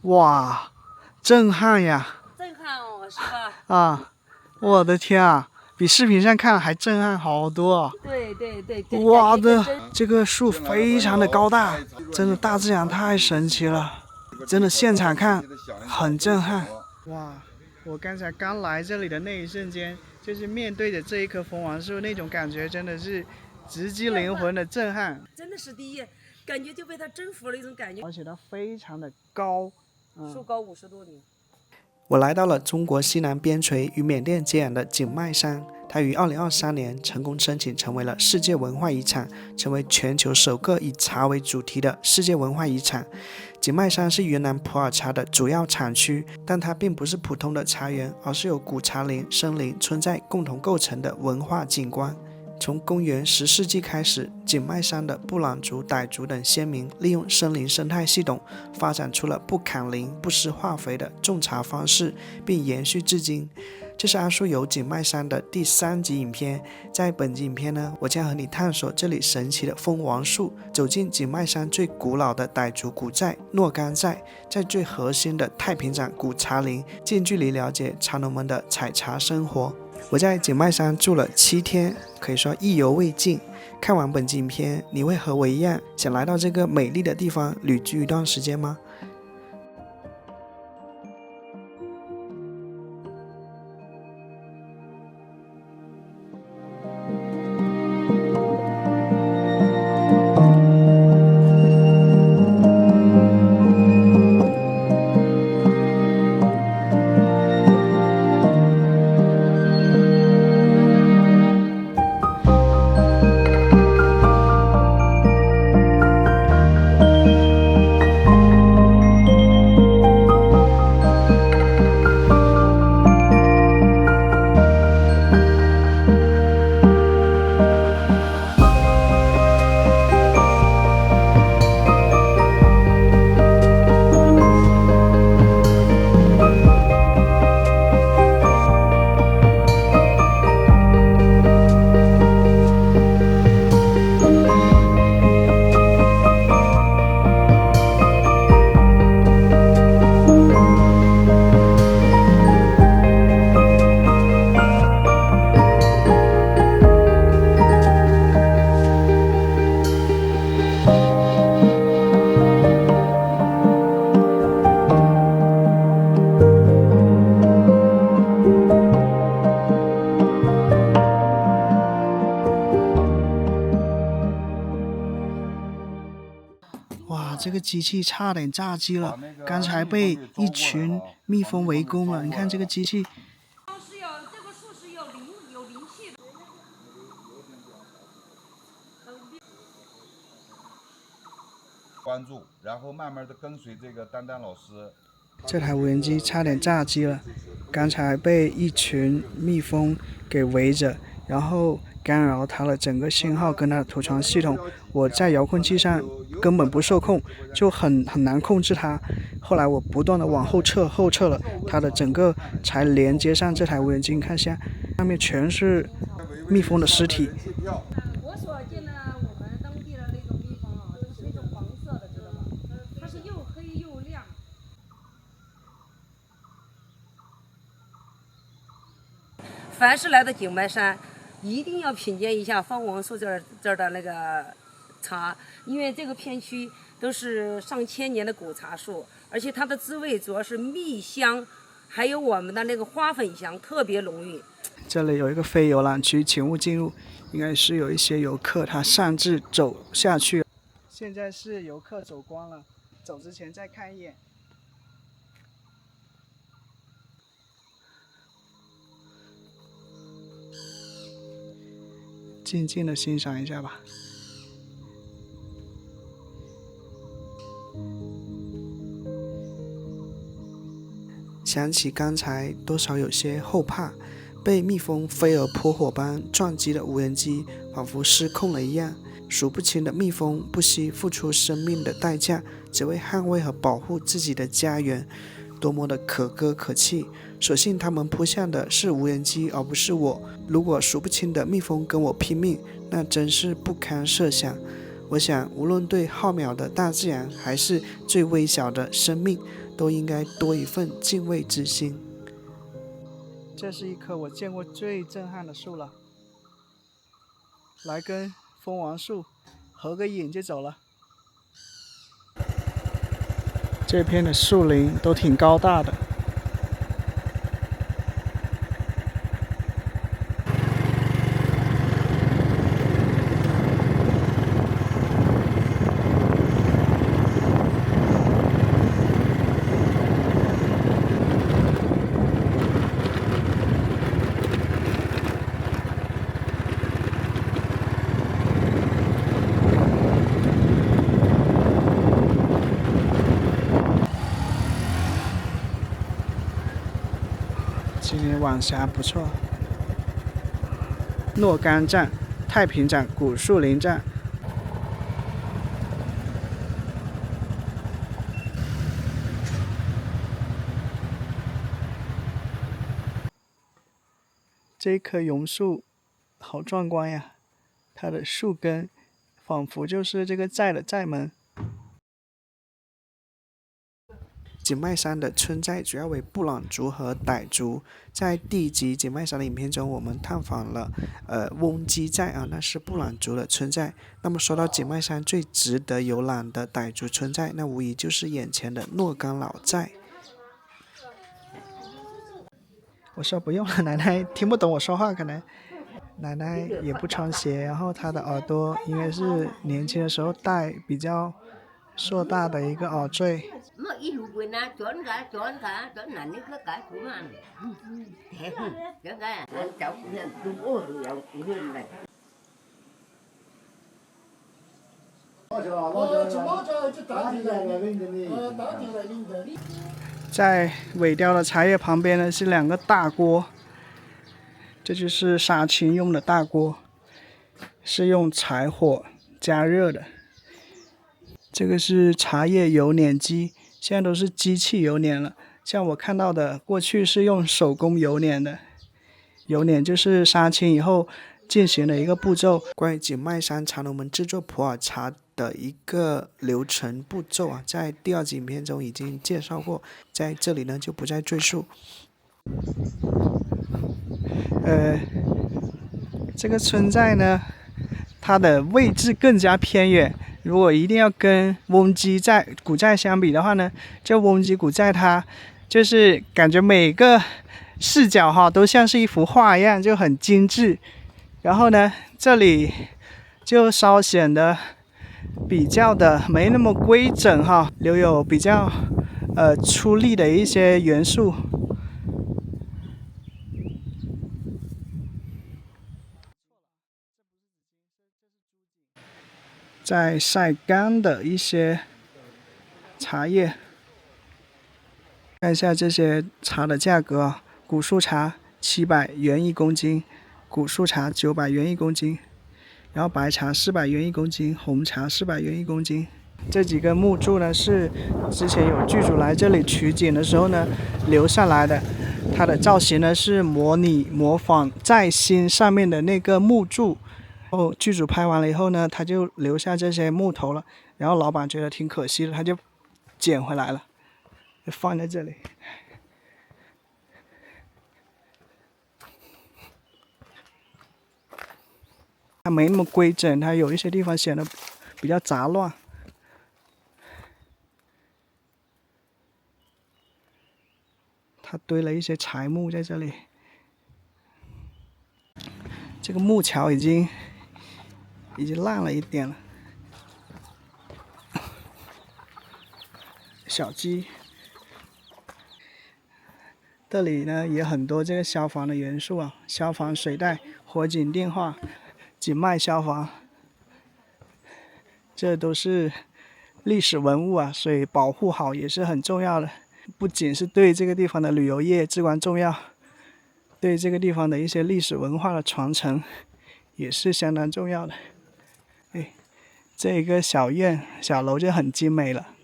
哇，震撼呀！震撼哦，是吧？啊，我的天啊，比视频上看还震撼好多。对对对，哇的，这个树非常的高大，真的大自然太神奇了，真的现场看很震撼。哇，我刚才刚来这里的那一瞬间，就是面对着这一棵蜂王树，那种感觉真的是直击灵魂的震撼。真的是第一，感觉就被它征服了一种感觉。而且它非常的高，树高50多米。我来到了中国西南边陲与缅甸接壤的景迈山，它于2023年成功申请成为了世界文化遗产，成为全球首个以茶为主题的世界文化遗产。景迈山是云南普洱茶的主要产区，但它并不是普通的茶园，而是由古茶林、森林、村寨共同构成的文化景观。从公元10世纪开始，景迈山的布朗族、傣族等先民利用森林生态系统，发展出了不砍林、不施化肥的种茶方式，并延续至今。这是阿叔游景迈山的第3集影片，在本集影片呢，我将和你探索这里神奇的蜂王树，走进景迈山最古老的傣族古寨诺干寨，在最核心的太平掌古茶林，近距离了解茶农们的采茶生活。我在景迈山住了7天，可以说意犹未尽。看完本集影片，你会和我一样想来到这个美丽的地方旅居一段时间吗？哇，这个机器差点炸机了，刚才被一群蜜蜂围攻了。你看这个机器，这个树是有灵气的。关注，然后慢慢的跟随这个丹丹老师。这台无人机差点炸机了，刚才被一群蜜蜂给围着，然后干扰它的整个信号跟它的图传系统，我在遥控器上根本不受控，就很难控制它。后来我不断的往后撤了，它的整个才连接上这台无人机。你看下面全是蜜蜂的尸体。我所见的我们当地的那种蜜蜂啊，都是那种黄色的，知道吗？它是又黑又亮。凡是来到景迈山，一定要品鉴一下蜂王树这儿的那个茶，因为这个片区都是上千年的古茶树，而且它的滋味主要是蜜香，还有我们的那个花粉香特别浓郁。这里有一个非游览区，请勿进入，应该是有一些游客他擅自走下去。现在是游客走光了，走之前再看一眼。静静的欣赏一下吧。想起刚才，多少有些后怕，被蜜蜂飞蛾扑火般撞击的无人机，仿佛失控了一样。数不清的蜜蜂不惜付出生命的代价，只为捍卫和保护自己的家园，多么的可歌可泣。所幸他们扑向的是无人机，而不是我。如果数不清的蜜蜂跟我拼命，那真是不堪设想。我想，无论对浩渺的大自然，还是最微小的生命，都应该多一份敬畏之心。这是一棵我见过最震撼的树了，来根蜂王树合个影就走了。这片的树林都挺高大的。今天晚霞不错。诺干站、太平站、古树林站。这棵榕树好壮观呀，它的树根仿佛就是这个寨的寨门。景迈山的村寨主要为布朗族和傣族。在第一集景迈山的影片中，我们探访了翁基寨啊，那是布朗族的村寨。那么说到景迈山最值得游览的傣族村寨，那无疑就是眼前的诺干老寨。我说不用了，奶奶听不懂我说话，可能奶奶也不穿鞋，然后她的耳朵应该是年轻的时候戴比较硕大的一个耳坠。在尾雕的茶叶旁边呢是两个大锅，这就是杀青用的大锅，是用柴火加热的。这个是茶叶揉捻机，现在都是机器揉捻了。像我看到的，过去是用手工揉捻的。揉捻就是杀青以后进行的一个步骤。关于景迈山茶农们制作普洱茶的一个流程步骤啊，在第二集影片中已经介绍过，在这里呢就不再赘述。这个村寨呢，它的位置更加偏远。如果一定要跟翁基寨古寨相比的话呢，这翁基古寨它就是感觉每个视角哈都像是一幅画一样，就很精致。然后呢，这里就稍显得比较的没那么规整哈，留有比较出力的一些元素。在晒干的一些茶叶，看一下这些茶的价格啊，古树茶700元1公斤，古树茶900元1公斤，然后白茶400元1公斤，红茶400元1公斤。这几根木柱呢是之前有剧组来这里取景的时候呢留下来的，它的造型呢是模仿寨心上面的那个木柱。剧组拍完了以后呢，他就留下这些木头了，然后老板觉得挺可惜的，他就捡回来了，就放在这里。它没那么规整，它有一些地方显得比较杂乱。它堆了一些柴木在这里，这个木桥已经烂了一点了。小鸡，这里呢也很多这个消防的元素啊，消防水带、火警电话、景迈消防，这都是历史文物啊，所以保护好也是很重要的。不仅是对这个地方的旅游业至关重要，对这个地方的一些历史文化的传承也是相当重要的。这一个小院小楼就很精美了。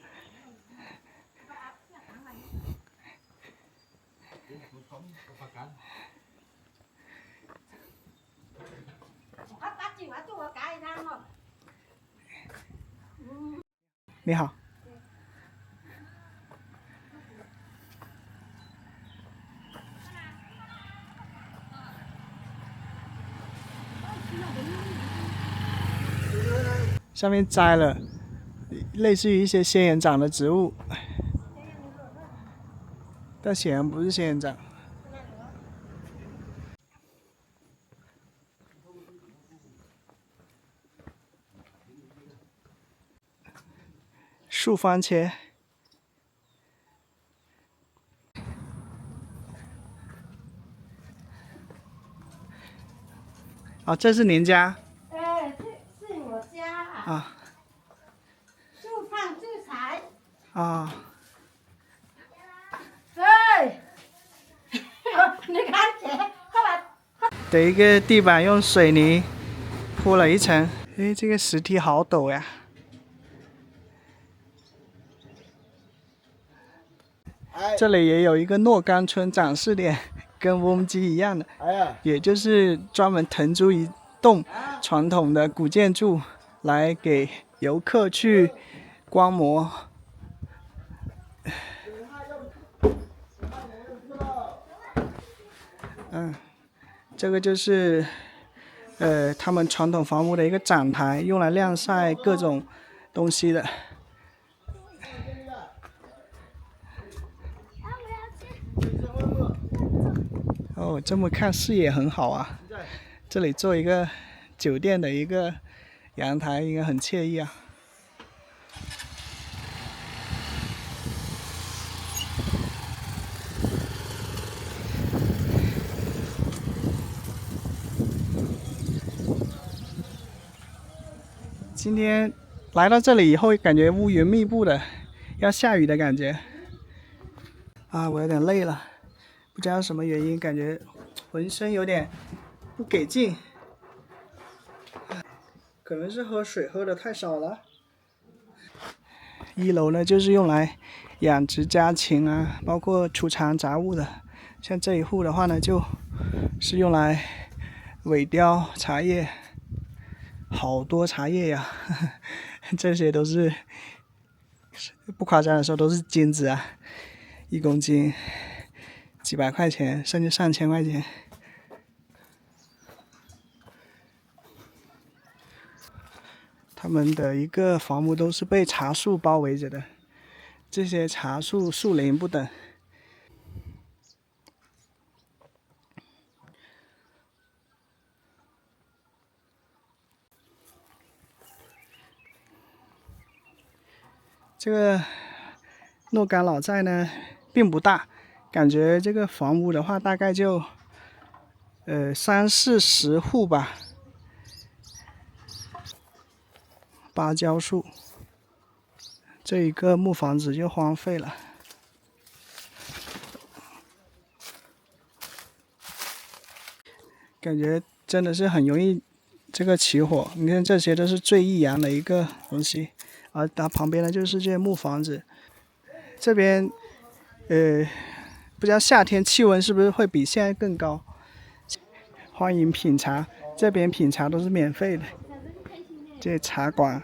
你好。上面摘了类似于一些仙人掌的植物，但显然不是仙人掌。树番茄。哦，这是您家？哎，这是我家啊。啊。树上聚财。啊。哎，你看姐，快来。的一个地板用水泥铺了一层。哎，这个石梯好陡呀！这里也有一个若干村展示点，跟翁基一样的，也就是专门腾出一栋传统的古建筑来给游客去观摩。这个就是他们传统房屋的一个展台，用来晾晒各种东西的。哦，这么看视野很好啊！这里做一个酒店的一个阳台，应该很惬意啊。今天来到这里以后，感觉乌云密布的，要下雨的感觉。啊，我有点累了，不知道什么原因，感觉浑身有点不给劲，可能是喝水喝的太少了。一楼呢，就是用来养殖家禽啊，包括储藏杂物的。像这一户的话呢，就是用来萎凋茶叶，好多茶叶呀，这些都是不夸张的说都是金子啊，1公斤几百块钱，甚至上千块钱。他们的一个房屋都是被茶树包围着的，这些茶树树龄不等。这个若干老寨呢并不大，感觉这个房屋的话大概就30-40户吧。芭蕉树，这一个木房子就荒废了。感觉真的是很容易这个起火，你看这些都是最易燃的一个东西，而它旁边呢就是这些木房子。这边不知道夏天气温是不是会比现在更高。欢迎品茶，这边品茶都是免费的。这茶馆，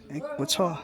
哎，不错。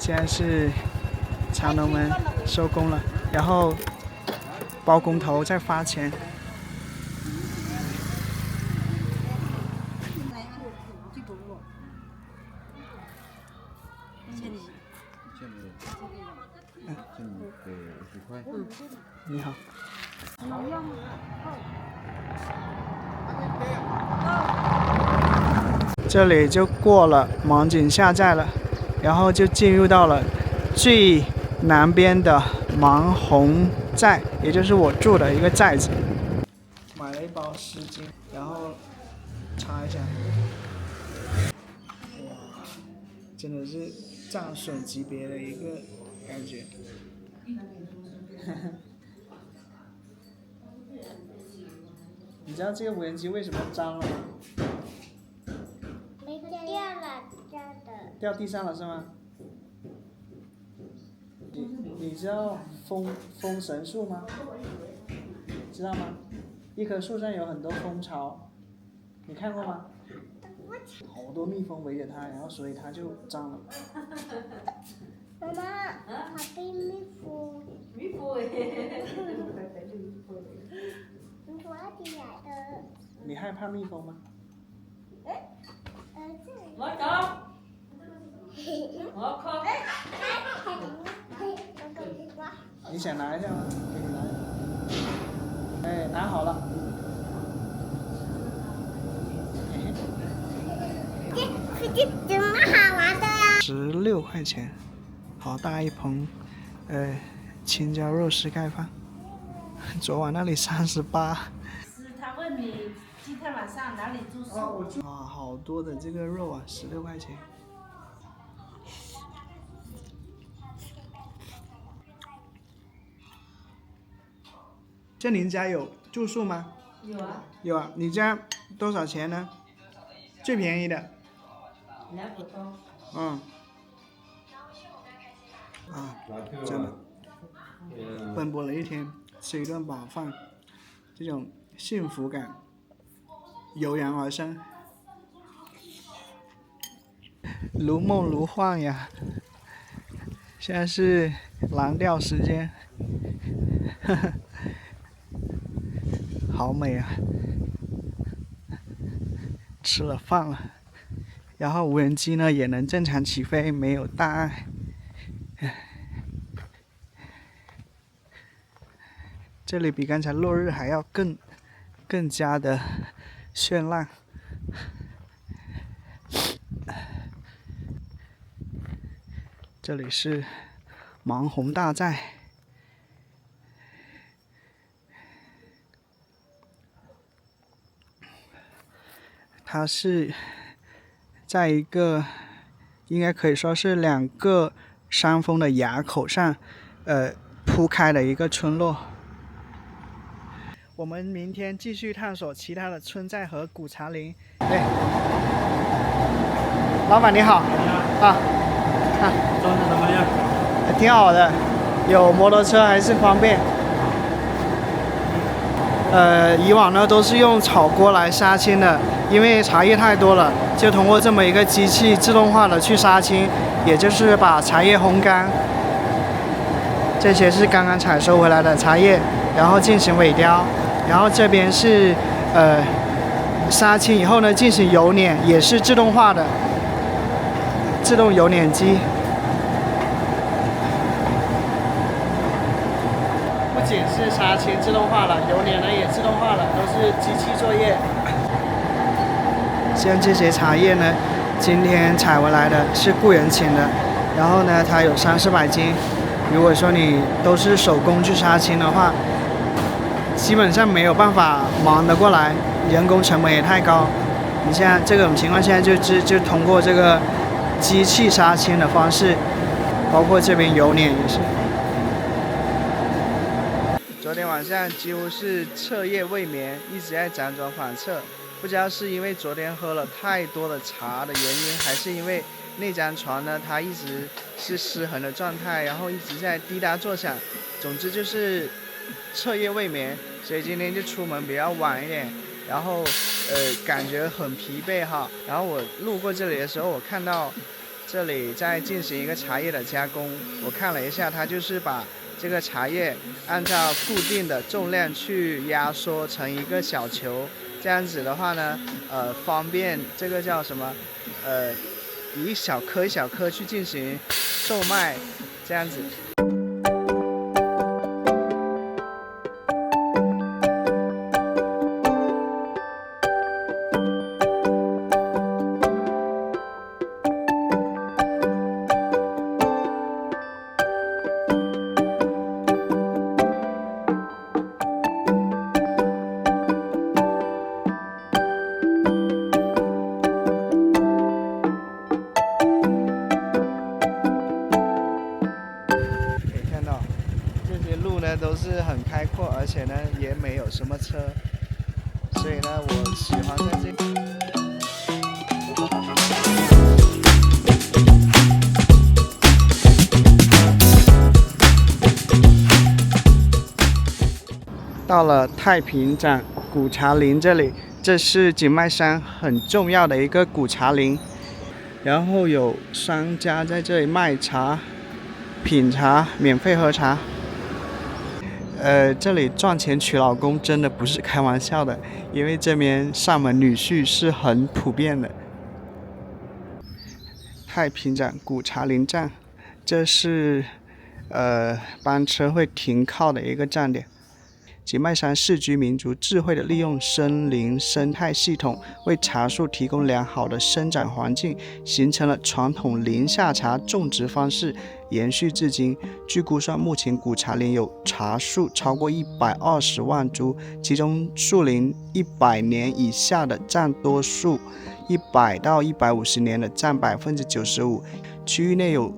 现在是茶农们收工了，然后包工头在发钱。你好。这里就过了芒井下寨了，然后就进入到了最南边的芒红寨，也就是我住的一个寨子。买了一包湿巾，然后擦一下。哇，真的是战损级别的一个感觉。你知道这个无人机为什么脏了吗？没掉了，掉的。掉地上了是吗？你知道风神树吗？知道吗？一棵树上有很多蜂巢，你看过吗？好多蜜蜂围着它，然后所以它就脏了。妈妈，它被蜜蜂。蜜蜂。我的来的。你害怕蜜蜂吗？我走。我靠。你想拿一下吗？给你拿。哎，拿好了。这怎么好玩的呀？16块钱，好大一盆，青椒肉丝盖饭。昨晚那里38。是他问你今天晚上哪里住宿？啊，好多的这个肉啊，16块钱。这您家有住宿吗？有啊。有啊，你家多少钱呢？最便宜的。2股多。嗯。啊，真的。奔波了一天，吃一顿饱饭，这种幸福感油然而生，如梦如幻呀！现在是蓝调时间，呵呵，好美啊！吃了饭了，然后无人机呢也能正常起飞，没有大碍。这里比刚才落日还要更加的绚烂。这里是芒红大寨，它是在一个应该可以说是2个山峰的垭口上，铺开的一个村落。我们明天继续探索其他的村寨和古茶林。哎，老板你好。啊。装的怎么样？挺好的，有摩托车还是方便。以往呢都是用炒锅来杀青的，因为茶叶太多了，就通过这么一个机器自动化的去杀青，也就是把茶叶烘干。这些是刚刚采收回来的茶叶，然后进行萎凋，然后这边是杀青以后呢进行揉捻，也是自动化的，自动揉捻机。不仅是杀青自动化了，揉捻呢也自动化了，都是机器作业。像这些茶叶呢，今天采回来的是雇人请的，然后呢它有300-400斤。如果说你都是手工去杀青的话，基本上没有办法忙得过来，人工成本也太高。你像这种情况下就通过这个机器杀青的方式，包括这边揉捻也是。昨天晚上几乎是彻夜未眠，一直在辗转反侧，不知道是因为昨天喝了太多的茶的原因，还是因为那张床呢它一直是失衡的状态，然后一直在滴答作响，总之就是彻夜未眠，所以今天就出门比较晚一点，然后感觉很疲惫哈。然后我路过这里的时候，我看到这里在进行一个茶叶的加工。我看了一下，它就是把这个茶叶按照固定的重量去压缩成一个小球，这样子的话呢，方便这个叫什么，一小颗一小颗去进行售卖，这样子。都是很开阔，而且呢也没有什么车，所以呢我喜欢在这里。到了太平展古茶林这里，这是景迈山很重要的一个古茶林，然后有商家在这里卖茶、品茶、免费喝茶。这里赚钱娶老公真的不是开玩笑的，因为这边上门女婿是很普遍的。太平展古茶林站，这是班车会停靠的一个站点。景迈山市居民族智慧地利用森林生态系统，为茶树提供良好的生长环境，形成了传统林下茶种植方式，延续至今。据估算，目前古茶林有茶树超过120万株，其中树龄100年以下的占多数，100到150年的占95%。区域内有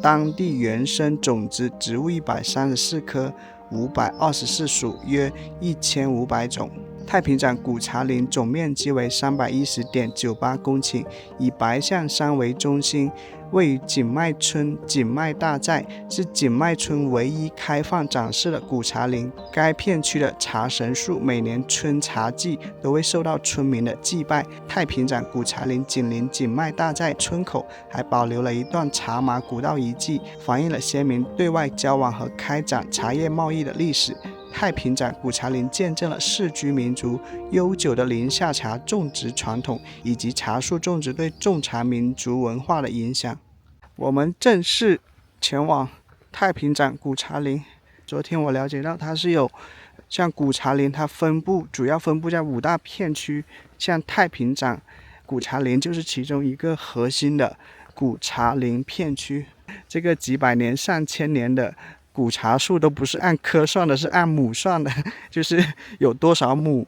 当地原生种子植物134棵。524属，约1500种。太平展古茶林总面积为310.98公顷，以白象山为中心，位于景迈村景迈大寨，是景迈村唯一开放展示的古茶林。该片区的茶神树每年春茶季都会受到村民的祭拜。太平展古茶林紧邻景迈大寨村口，还保留了一段茶马古道遗迹，反映了先民对外交往和开展茶叶贸易的历史。太平展古茶林见证了市居民族悠久的林下茶种植传统，以及茶树种植对种茶民族文化的影响。我们正式前往太平展古茶林。昨天我了解到，它是有像古茶林，它主要分布在5大片区，像太平展古茶林就是其中一个核心的古茶林片区。这个几百年、上千年的古茶树都不是按棵算的，是按亩算的，就是有多少亩。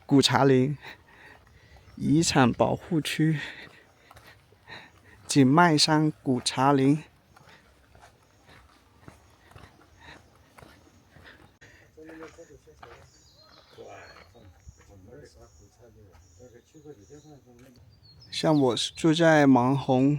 古茶林遗产保护区，景迈山古茶林。像我是住在芒红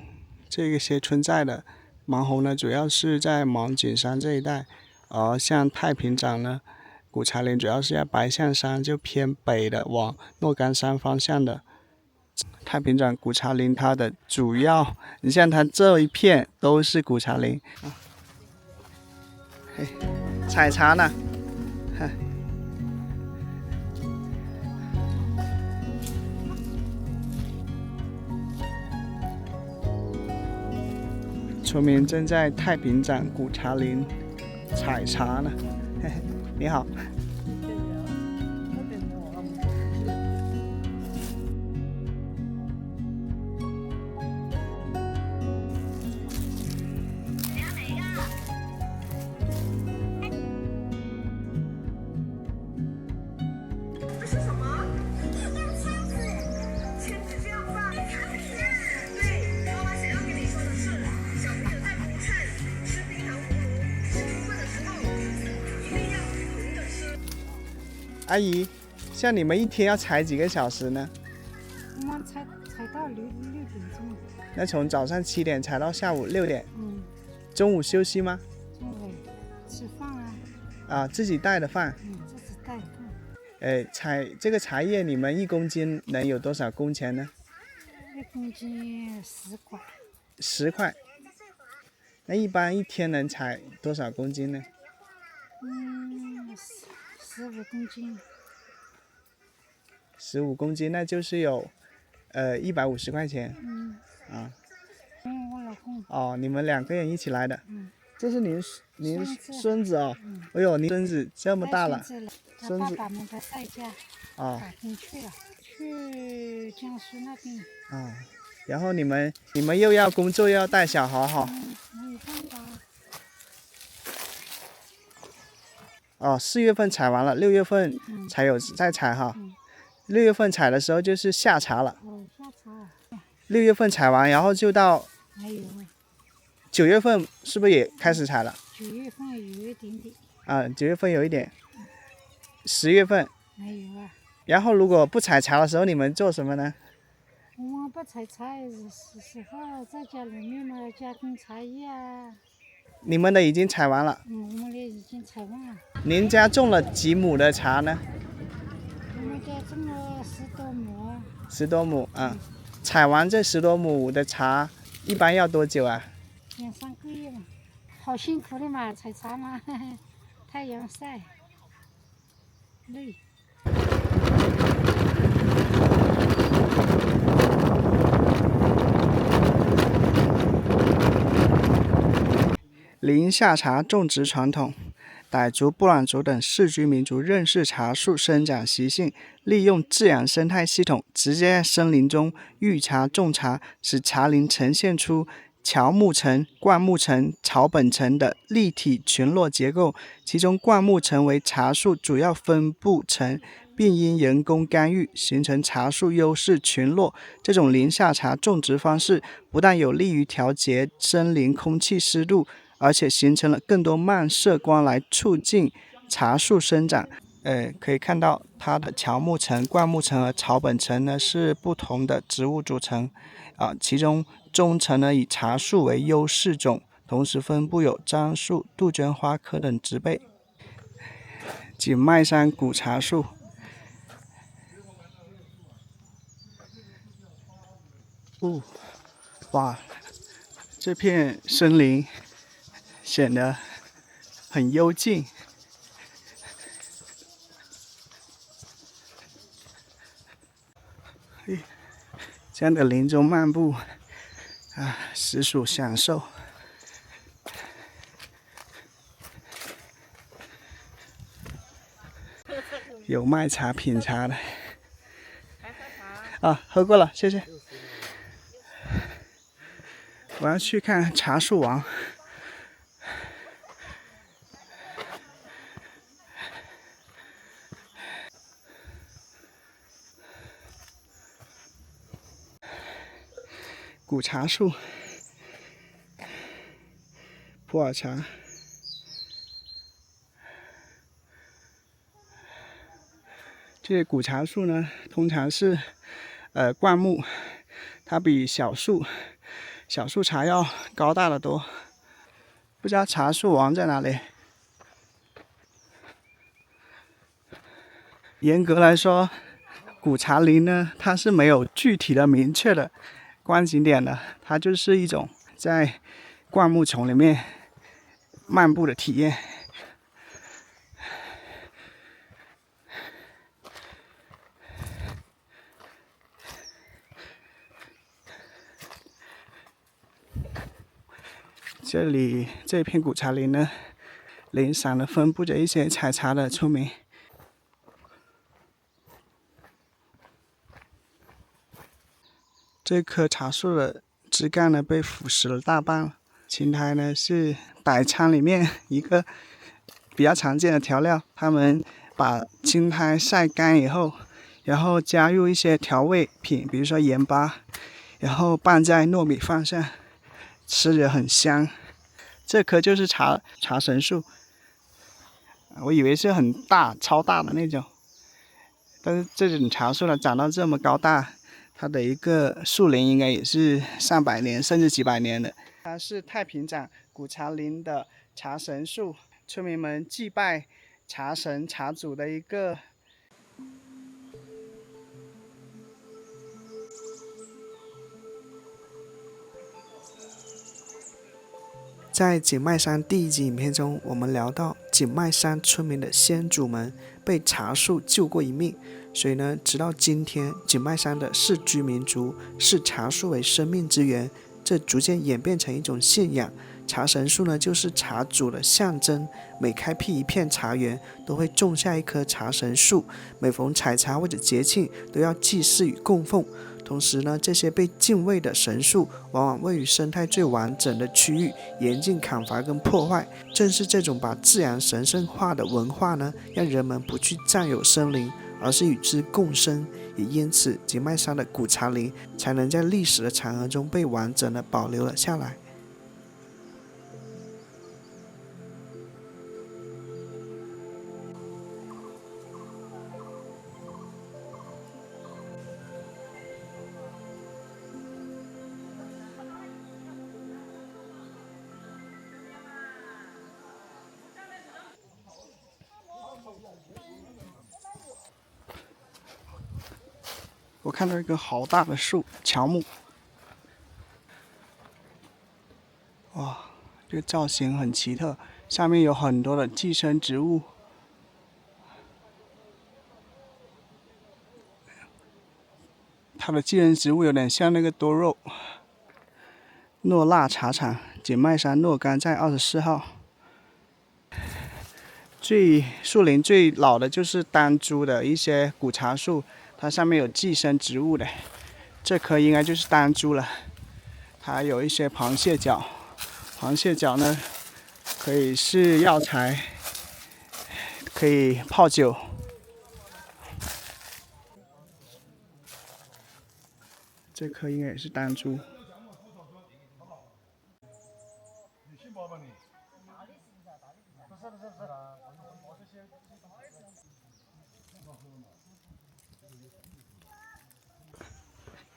这些村寨的。芒红呢，主要是在芒景山这一带，而像太平展呢，古茶林主要是在白象山，就偏北的，往诺干山方向的。太平展古茶林它的主要，你像它这一片都是古茶林。采茶呢，村民正在太平展古茶林采茶呢。你好。阿姨，像你们一天要采几个小时呢？我们采到6点钟。那从早上7点采到下午6点。中午休息吗？中午吃饭啊。啊，自己带的饭。自己带饭。采这个茶叶，你们1公斤能有多少工钱呢？ 1公斤10块。10块。那一般一天能采多少公斤呢？15公斤。15公斤，那就是有150块钱。啊。我老公。哦，你们2个人一起来的。这是您孙子哦。嗯。哎呦，您孙子这么大了。他爸爸们在代驾。哦。打工去了，去江苏那边。啊。然后你们又要工作又要带小孩哈。没办法。哦，4月份采完了，6月份才有再采哈。6月份采的时候就是夏茶了。哦，夏茶。6月份采完，然后就到。还有。9月份是不是也开始采了？9月份有一点点。啊，9月份有一点。10月份。没有啊。然后如果不采茶的时候，你们做什么呢？我们不采茶的时候，在家里面嘛加工茶叶啊。你们的已经采完了。我们的已经采完了。您家种了几亩的茶呢？我们家种了10多亩。10多亩啊。采完这10多亩的茶，一般要多久啊？2、3个月嘛。好辛苦的嘛，采茶嘛，太阳晒，累。林夏茶种植传统，傣族、布朗族等世居民族认识茶树生长习性，利用自然生态系统，直接在森林中育茶种茶，使茶林呈现出乔木层、灌木层、草本层的立体群落结构。其中灌木层为茶树主要分布层，并因人工干预形成茶树优势群落。这种林夏茶种植方式不但有利于调节森林空气湿度，而且形成了更多漫射光来促进茶树生长。可以看到它的乔木层、灌木层和草本层呢是不同的植物组成其中中层呢以茶树为优势种，同时分布有樟树、杜鹃花科等植被。景迈山古茶树。哇，这片森林显得很幽静。这样的林中漫步实属享受。有卖茶品茶的。喝过了，谢谢。我要去看茶树王。古茶树，普洱茶。这些古茶树呢，通常是灌木，它比小树茶要高大得多。不知道茶树王在哪里？严格来说，古茶林呢，它是没有具体的明确的观景点的，它就是一种在灌木丛里面漫步的体验。这里这片古茶林呢，林上呢分布着一些采茶的村民。这棵茶树的枝干呢被腐蚀了大半了。青苔呢是傣餐里面一个比较常见的调料，他们把青苔晒干以后，然后加入一些调味品，比如说盐巴，然后拌在糯米饭上，吃着很香。这棵就是茶神树，我以为是很大超大的那种，但是这种茶树呢长到这么高大，它的一个树龄应该也是上百年甚至几百年的。它是太平掌古茶林的茶神树，村民们祭拜茶神茶主的一个。在景迈山第1集影片中，我们聊到景迈山村民的先祖们被茶树救过一命，所以呢，直到今天，景迈山的市居民族视茶树为生命之源，这逐渐演变成一种信仰。茶神树呢，就是茶主的象征。每开辟一片茶园，都会种下一棵茶神树。每逢采茶或者节庆，都要祭祀与供奉。同时呢，这些被敬畏的神树，往往位于生态最完整的区域，严禁砍伐跟破坏。正是这种把自然神圣化的文化呢，让人们不去占有森林，而是与之共生。也因此，景迈山的古茶林才能在历史的长河中被完整的保留了下来。我看到一个好大的树，乔木。哇，这个造型很奇特，下面有很多的寄生植物。它的寄生植物有点像那个多肉。诺腊茶厂，景迈山诺干在24号。树林最老的就是丹珠的一些古茶树，它上面有寄生植物的，这棵应该就是丹珠了。它有一些螃蟹脚，螃蟹脚呢可以是药材，可以泡酒。这棵应该也是丹珠。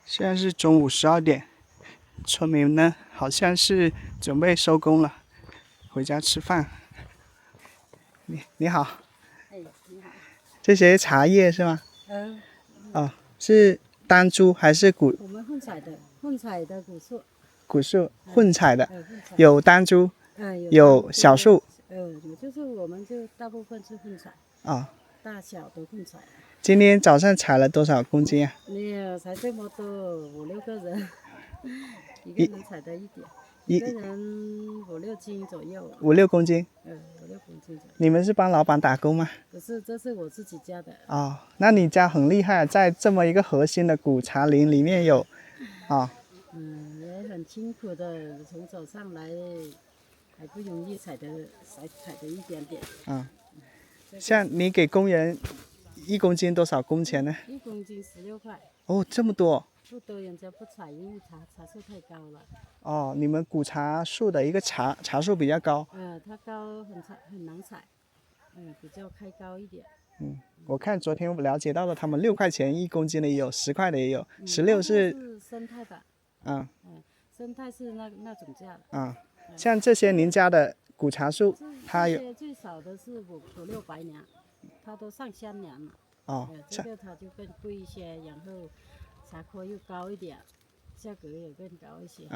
现在是中午12点，村民呢好像是准备收工了，回家吃饭。你好。哎，你好。这些茶叶是吗？哦，是丹珠还是古？我们混采的古树。古树混采的，混采有丹珠，有小树。就是我们就大部分是混采。啊、大小都混采。今天早上采了多少公斤啊？没有采这么多，5、6个人，一个人采的一点，一个人5、6斤左右。5、6公斤。5、6公斤左右。你们是帮老板打工吗？不是，这是我自己家的。哦，那你家很厉害，在这么一个核心的古茶林里面有，啊、也很辛苦的，从早上来，还不容易采的一点点。像你给工人1公斤多少工钱呢？1公斤16块。哦，这么多。不多，人家不采，因为茶树太高了。哦，你们古茶树的一个茶树比较高。它高很难采，比较开高一点。我看昨天我了解到了，他们6块钱1公斤的也有，10块的也有，16是生态吧？生态是那种价的。像这些您家的古茶树，它有最少的是5、600年，它都上3年了。这个它就更贵一些，然后茶棵又高一点，价格也更高一些。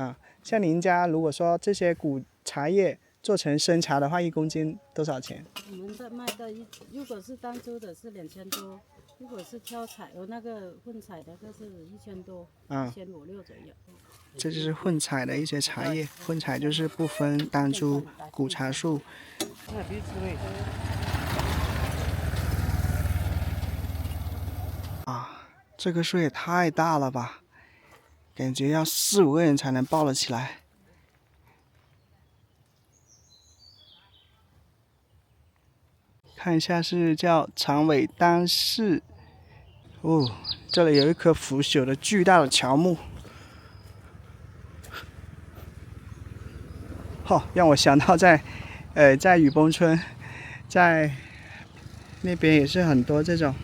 像您家如果说这些古茶叶做成生茶的话，1公斤多少钱？我们在卖的如果是单株的是2000多，如果是挑采那个混采的，那是1000多，1500、1600左右。这就是混采的一些茶叶，混采就是不分单株古茶树。这棵树也太大了吧，感觉要4、5个人才能抱得起来。看一下是叫长尾丹氏。哦，这里有一棵腐朽的巨大的乔木。让我想到在雨崩村，在那边也是很多这种。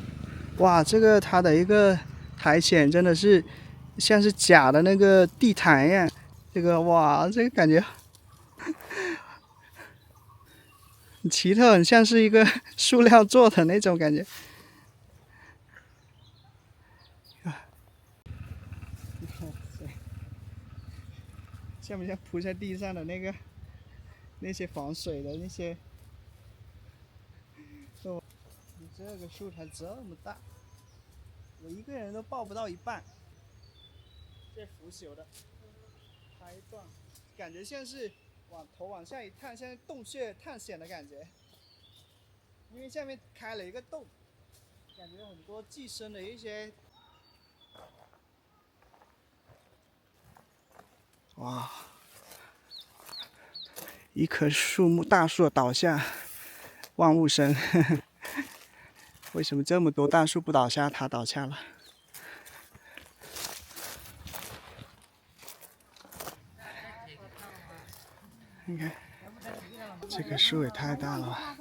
哇，这个它的一个苔藓真的是像是假的那个地毯一样。这个哇，这个感觉很奇特，很像是一个塑料做的那种感觉。像不像铺在地上的那个那些防水的那些。哦，这个树才这么大，我一个人都抱不到一半。这腐朽的，拍断，感觉像是头往下一探，像是洞穴探险的感觉。因为下面开了一个洞，感觉很多寄生的一些。哇！一棵大树倒下，万物生。为什么这么多大树不倒下，它倒下了？你看，这棵树也太大了吧！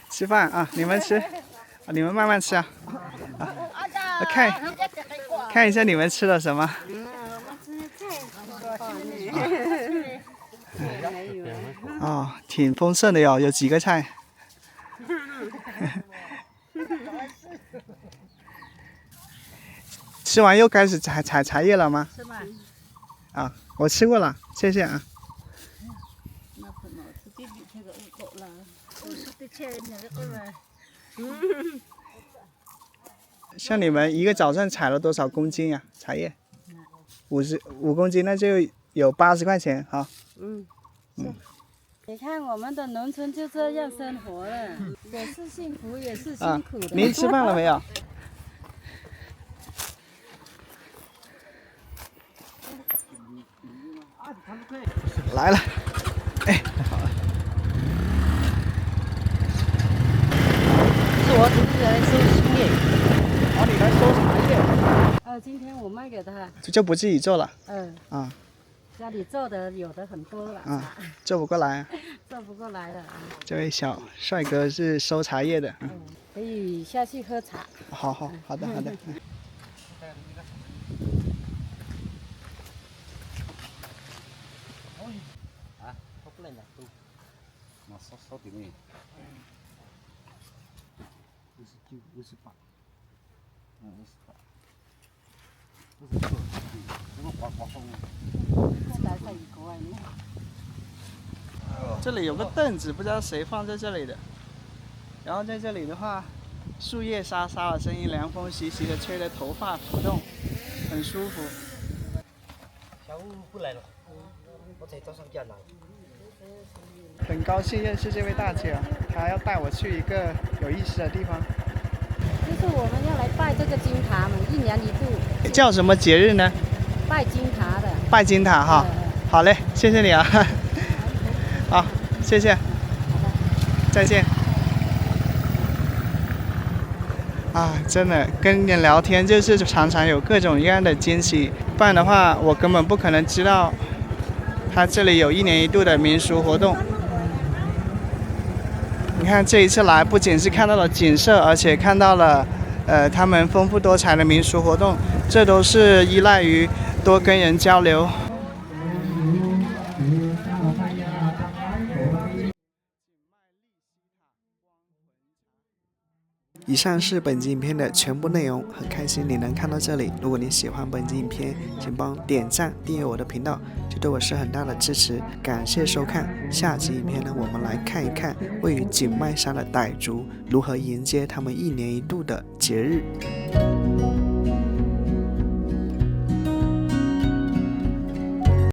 吃饭啊！你们吃，你们慢慢吃啊！看一下你们吃了什么。哦，挺丰盛的哟，有几个菜？吃完又开始采茶叶了吗？是吗？啊，我吃过了，谢谢啊。像你们一个早上采了多少公斤呀？茶叶？5公斤，那就有80块钱哈。你看我们的农村就这样生活了，也是幸福，也是辛苦的。您吃饭了没有？来了，哎，好了。是我只是来收茶叶。哦，你来收茶叶。今天我卖给他。就不自己做了。啊。家里做的有的很多了。啊，做不过来啊。做不过来的。这位小帅哥是收茶叶的。可以下去喝茶。好的。少点没？59、58，这里有个凳子，不知道谁放在这里的。然后在这里的话，树叶沙沙的声音，凉风习习的吹得头发浮动，很舒服。小五不来了，我才早上见来。很高兴认识这位大姐，她要带我去一个有意思的地方。就是我们要来拜这个金塔嘛，1年1度。叫什么节日呢？拜金塔的。拜金塔哈。好嘞，谢谢你啊。好，谢谢。再见。啊，真的跟人聊天就是常常有各种各样的惊喜，不然的话我根本不可能知道它这里有1年1度的民俗活动。你看这一次来，不仅是看到了景色，而且看到了他们丰富多彩的民俗活动，这都是依赖于多跟人交流。以上是本集影片的全部内容，很开心你能看到这里。如果你喜欢本集影片，请帮点赞、订阅我的频道，这对我是很大的支持。感谢收看，下集影片呢，我们来看一看位于景迈山的傣族如何迎接他们1年1度的节日。